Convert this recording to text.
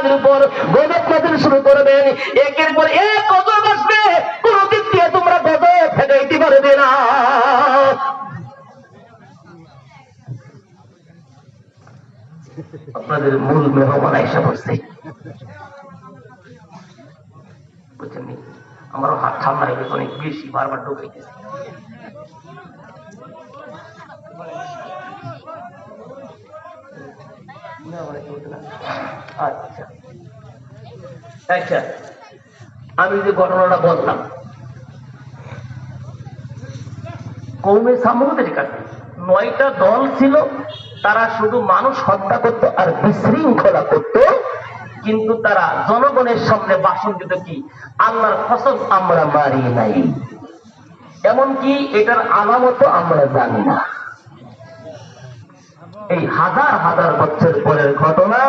উপর গজব নাযিল শুরু করবেন। একের পর এক গজব আসবে, কোন দিক দিয়ে তোমরা গজব ঠেকাইতে পারবে না। আপনাদের মূল মেহমান আয়েশা বলছে, বুঝছেন? আমারও হাত ঠান্ডা হয়ে গেছে, অনেক বেশি বারবার ঢুকাইতেছে। আচ্ছা আচ্ছা, আমি যে ঘটনাটা বললাম, কওমে সামূদের কাছে 9টা দল ছিল, তারা শুধু মানুষ হত্যা করত আর বিশৃঙ্খলা করত, কিন্তু তারা জনগণের সামনে ভাষণ দিত কি, আল্লাহর কসম আমরা মারি নাই, এমনকি এটার আলামতও আমরা জানি না। এই হাজার হাজার বছর পরের ঘটনা